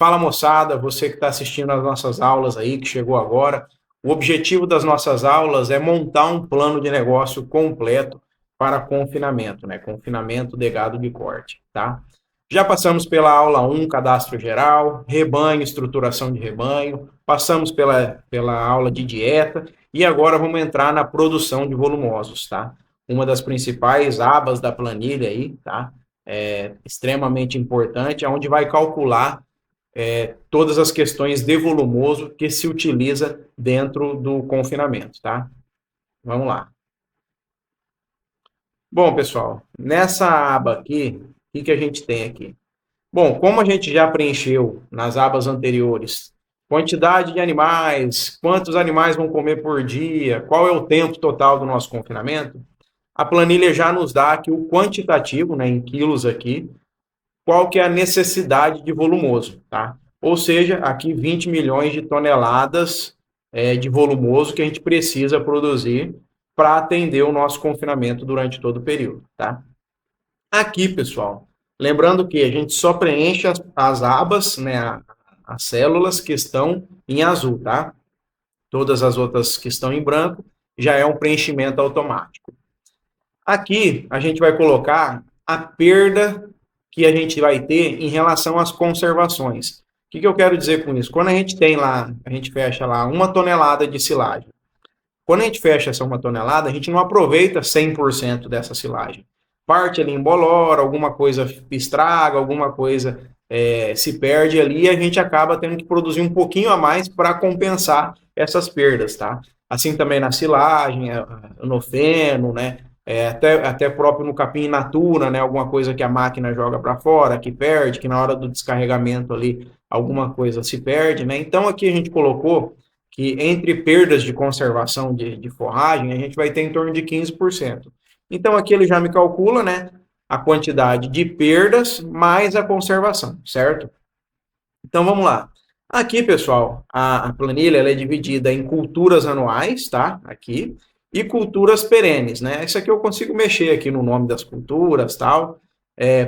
Fala, moçada, você que está assistindo às nossas aulas aí, que chegou agora. O objetivo das nossas aulas é montar um plano de negócio completo para confinamento, né? Confinamento de gado de corte, tá? Já passamos pela aula 1, cadastro geral, rebanho, estruturação de rebanho, passamos pela aula de dieta e agora vamos entrar na produção de volumosos, tá? Uma das principais abas da planilha aí, tá? É extremamente importante, onde vai calcular todas as questões de volumoso que se utiliza dentro do confinamento, tá? Vamos lá. Bom, pessoal, nessa aba aqui, o que a gente tem aqui? Bom, como a gente já preencheu nas abas anteriores, quantidade de animais, quantos animais vão comer por dia, qual é o tempo total do nosso confinamento, a planilha já nos dá aqui o quantitativo, né, em quilos aqui, qual que é a necessidade de volumoso, tá? Ou seja, aqui 20 milhões de toneladas de volumoso que a gente precisa produzir para atender o nosso confinamento durante todo o período, tá? Aqui, pessoal, lembrando que a gente só preenche as abas, né, as células que estão em azul, tá? Todas as outras que estão em branco já é um preenchimento automático. Aqui a gente vai colocar a perda que a gente vai ter em relação às conservações. O que eu quero dizer com isso? Quando a gente tem lá, a gente fecha lá 1 tonelada de silagem. Quando a gente fecha essa 1 tonelada, a gente não aproveita 100% dessa silagem. Parte ali embolora, alguma coisa estraga, alguma coisa se perde ali e a gente acaba tendo que produzir um pouquinho a mais para compensar essas perdas, tá? Assim também na silagem, no feno, né? Até próprio no capim in natura, né? Alguma coisa que a máquina joga para fora, que perde, que na hora do descarregamento ali alguma coisa se perde, né? Então aqui a gente colocou que entre perdas de conservação de forragem, a gente vai ter em torno de 15%. Então aqui ele já me calcula, né? A quantidade de perdas mais a conservação, certo? Então vamos lá. Aqui, pessoal, a planilha ela é dividida em culturas anuais, tá? Aqui, e culturas perenes, né? Isso aqui eu consigo mexer aqui no nome das culturas, tal,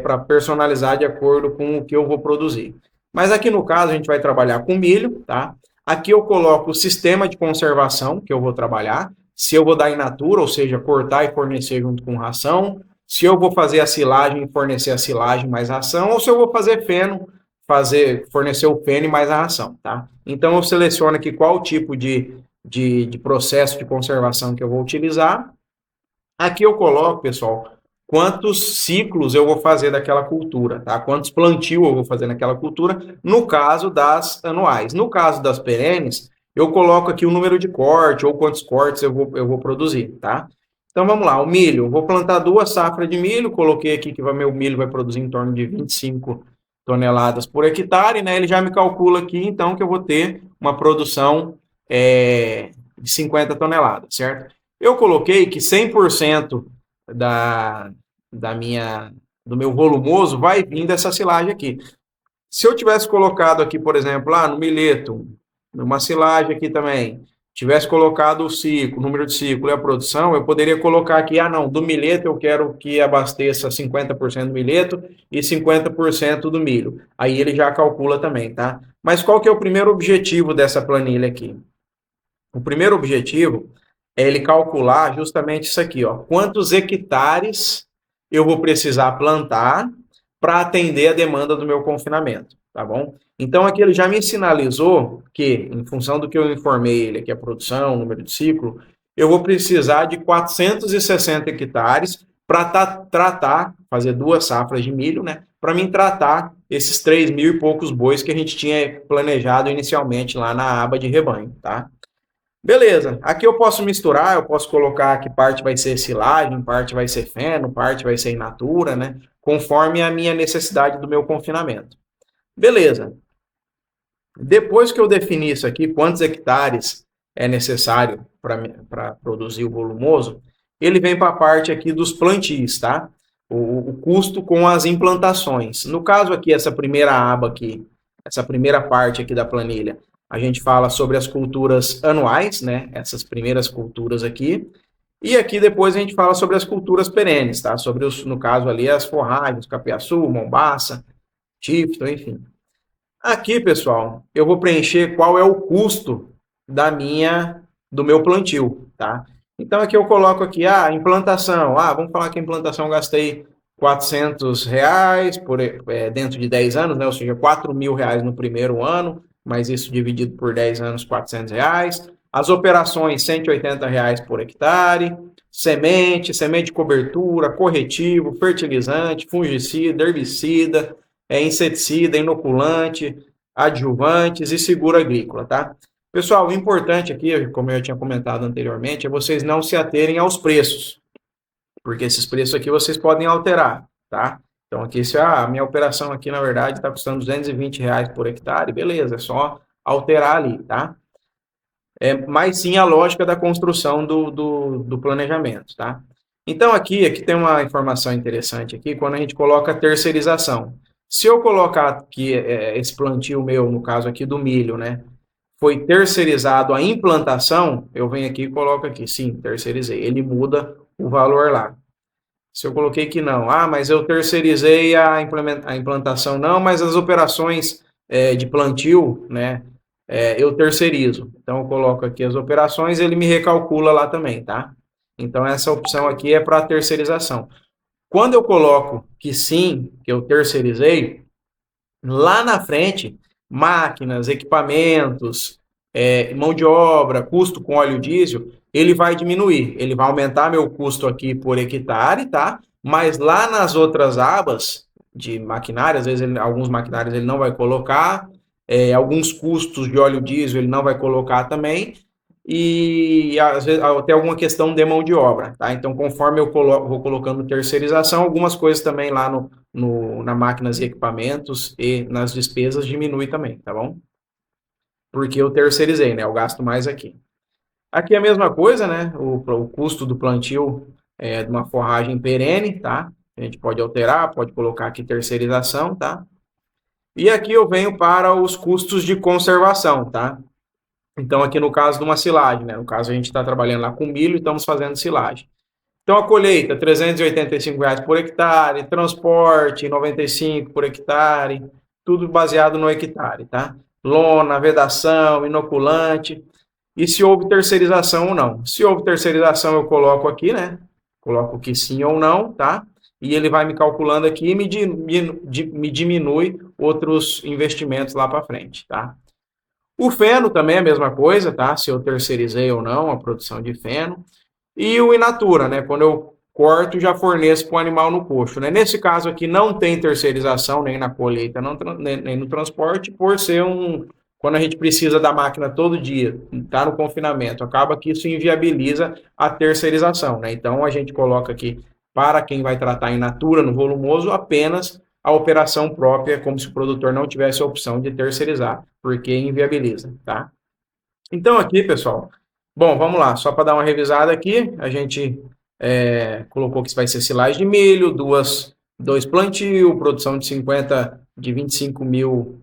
para personalizar de acordo com o que eu vou produzir. Mas aqui no caso a gente vai trabalhar com milho, tá? Aqui eu coloco o sistema de conservação que eu vou trabalhar, se eu vou dar in natura, ou seja, cortar e fornecer junto com ração, se eu vou fazer a silagem e fornecer a silagem mais ração, ou se eu vou fazer feno, fornecer o feno e mais a ração, tá? Então eu seleciono aqui qual tipo de processo de conservação que eu vou utilizar. Aqui eu coloco, pessoal, quantos ciclos eu vou fazer daquela cultura, tá? Quantos plantios eu vou fazer naquela cultura, no caso das anuais. No caso das perenes, eu coloco aqui o número de corte, ou quantos cortes eu vou produzir, tá? Então vamos lá, o milho, eu vou plantar 2 safras de milho, coloquei aqui que meu milho vai produzir em torno de 25 toneladas por hectare, né? Ele já me calcula aqui, então, que eu vou ter uma produção de 50 toneladas, certo? Eu coloquei que 100% do meu volumoso vai vir dessa silagem aqui. Se eu tivesse colocado aqui, por exemplo, lá no milheto, numa silagem aqui também, tivesse colocado o ciclo, o número de ciclo e a produção, eu poderia colocar aqui, não, do milheto eu quero que abasteça 50% do milheto e 50% do milho. Aí ele já calcula também, tá? Mas qual que é o primeiro objetivo dessa planilha aqui? O primeiro objetivo é ele calcular justamente isso aqui, ó, quantos hectares eu vou precisar plantar para atender a demanda do meu confinamento, tá bom? Então aqui ele já me sinalizou que, em função do que eu informei ele aqui, a produção, o número de ciclo, eu vou precisar de 460 hectares para tratar, fazer 2 safras de milho, né? Para mim tratar esses 3 mil e poucos bois que a gente tinha planejado inicialmente lá na aba de rebanho, tá? Beleza, aqui eu posso misturar, eu posso colocar que parte vai ser silagem, parte vai ser feno, parte vai ser in natura, né? Conforme a minha necessidade do meu confinamento. Beleza. Depois que eu definir isso aqui, quantos hectares é necessário para produzir o volumoso, ele vem para a parte aqui dos plantios, tá? O custo com as implantações. No caso aqui, essa primeira aba aqui, essa primeira parte aqui da planilha, a gente fala sobre as culturas anuais, né? Essas primeiras culturas aqui. E aqui depois a gente fala sobre as culturas perenes, tá? Sobre, no caso ali, as forragens, capiaçu, mombaça, tífito, enfim. Aqui, pessoal, eu vou preencher qual é o custo do meu plantio, tá? Então aqui eu coloco aqui, implantação. Vamos falar que a implantação eu gastei R$ 400 dentro de 10 anos, né? Ou seja, R$ 4.000 no primeiro ano, mas isso dividido por 10 anos, R$ 400. As operações, R$ 180 por hectare. Semente de cobertura, corretivo, fertilizante, fungicida, herbicida, inseticida, inoculante, adjuvantes e seguro agrícola, tá? Pessoal, o importante aqui, como eu tinha comentado anteriormente, é vocês não se aterem aos preços, porque esses preços aqui vocês podem alterar, tá? Então aqui, se a minha operação aqui, na verdade, está custando R$ 220 por hectare, beleza, é só alterar ali, tá? Mas sim a lógica da construção do planejamento, tá? Então aqui tem uma informação interessante aqui, quando a gente coloca terceirização. Se eu colocar aqui esse plantio meu, no caso aqui do milho, né, foi terceirizado a implantação, eu venho aqui e coloco aqui, sim, terceirizei. Ele muda o valor lá. Se eu coloquei que não, mas eu terceirizei a implantação, não, mas as operações de plantio, né, eu terceirizo. Então eu coloco aqui as operações, ele me recalcula lá também, tá? Então essa opção aqui é para terceirização. Quando eu coloco que sim, que eu terceirizei, lá na frente, máquinas, equipamentos, mão de obra, custo com óleo diesel, ele vai diminuir. Ele vai aumentar meu custo aqui por hectare, tá? Mas lá nas outras abas de maquinário, às vezes alguns maquinários ele não vai colocar, alguns custos de óleo diesel ele não vai colocar também, e às vezes até alguma questão de mão de obra, tá? Então, conforme eu vou colocando terceirização, algumas coisas também lá na máquinas e equipamentos e nas despesas diminui também, tá bom? Porque eu terceirizei, né? Eu gasto mais aqui. Aqui é a mesma coisa, né? O custo do plantio de uma forragem perene, tá? A gente pode alterar, pode colocar aqui terceirização, tá? E aqui eu venho para os custos de conservação, tá? Então, aqui no caso de uma silagem, né? No caso, a gente está trabalhando lá com milho e estamos fazendo silagem. Então, a colheita, R$ 385 por hectare, transporte, 95 por hectare, tudo baseado no hectare, tá? Lona, vedação, inoculante, e se houve terceirização ou não. Se houve terceirização, eu coloco aqui, né? Coloco que sim ou não, tá? E ele vai me calculando aqui e me diminui outros investimentos lá para frente, tá? O feno também é a mesma coisa, tá? Se eu terceirizei ou não a produção de feno. E o in natura, né? Quando eu corto, já forneço para o animal no coxo, né? Nesse caso aqui não tem terceirização nem na colheita, nem no transporte, por ser quando a gente precisa da máquina todo dia, está no confinamento, acaba que isso inviabiliza a terceirização, né? Então a gente coloca aqui para quem vai tratar in natura no volumoso apenas a operação própria, como se o produtor não tivesse a opção de terceirizar, porque inviabiliza, tá? Então aqui, pessoal, bom, vamos lá, só para dar uma revisada aqui, a gente colocou que vai ser silagem de milho, dois plantio, produção de 25 mil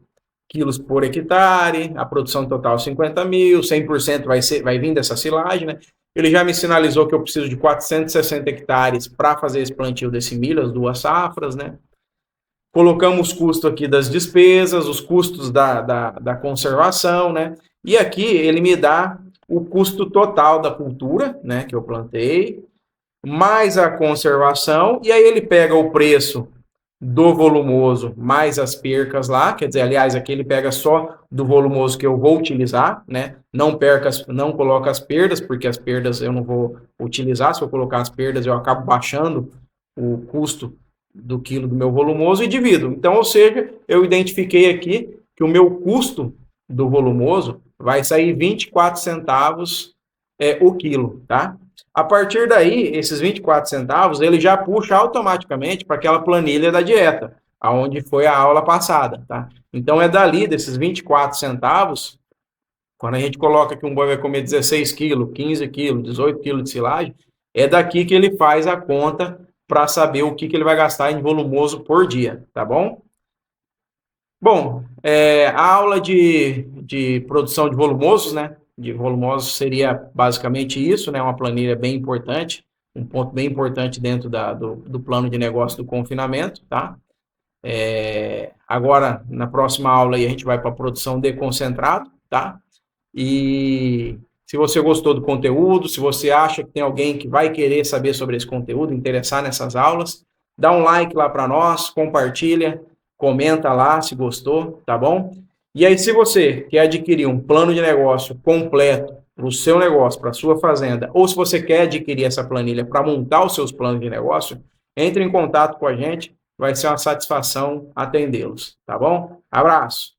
quilos por hectare, a produção total 50 mil, 100% vai vir dessa silagem, né? Ele já me sinalizou que eu preciso de 460 hectares para fazer esse plantio desse milho, as duas safras, né? Colocamos os custos aqui das despesas, os custos da conservação, né? E aqui ele me dá o custo total da cultura, né, que eu plantei, mais a conservação, e aí ele pega o preço do volumoso mais as percas lá, quer dizer, aliás, aqui ele pega só do volumoso que eu vou utilizar, né? Não coloca as perdas, porque as perdas eu não vou utilizar, se eu colocar as perdas eu acabo baixando o custo do quilo do meu volumoso e divido. Então, ou seja, eu identifiquei aqui que o meu custo do volumoso vai sair 24 centavos o quilo, tá? A partir daí, esses 24 centavos, ele já puxa automaticamente para aquela planilha da dieta, aonde foi a aula passada, tá? Então, é dali, desses 24 centavos, quando a gente coloca que um boi vai comer 16 quilos, 15 quilos, 18 quilos de silagem, é daqui que ele faz a conta para saber o que ele vai gastar em volumoso por dia, tá bom? Bom, a aula de produção de volumosos, né? De volumosos seria basicamente isso, né? Uma planilha bem importante, um ponto bem importante dentro do plano de negócio do confinamento, tá? Agora, na próxima aula, aí, a gente vai para a produção de concentrado, tá? E se você gostou do conteúdo, se você acha que tem alguém que vai querer saber sobre esse conteúdo, interessar nessas aulas, dá um like lá para nós, compartilha, comenta lá se gostou, tá bom? E aí, se você quer adquirir um plano de negócio completo para o seu negócio, para a sua fazenda, ou se você quer adquirir essa planilha para montar os seus planos de negócio, entre em contato com a gente, vai ser uma satisfação atendê-los, tá bom? Abraço!